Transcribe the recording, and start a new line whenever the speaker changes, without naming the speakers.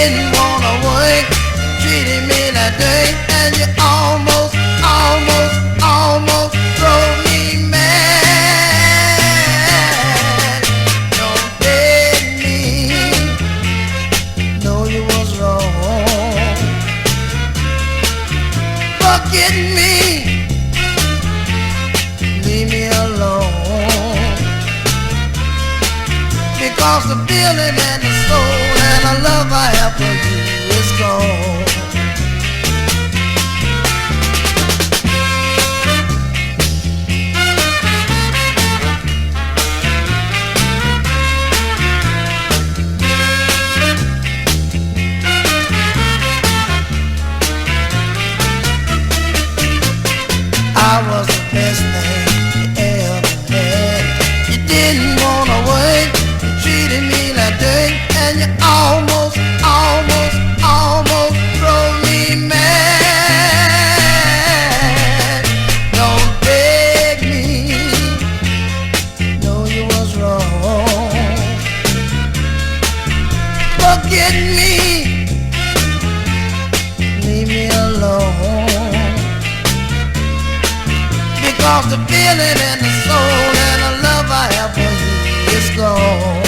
didn't wanna work, treated me like dirt, and you almost drove me mad. Don't beg me, know you was wrong. Forget me, leave me alone. Because the feeling and the soul and the love I have for you is gone. I was the best thing you ever had. You didn't wanna work, you treated me like dirt, and you almost drove me mad. Don't beg me, know you was wrong. Forget me, leave me alone. Because the feeling and the soul and the love I have for you is gone.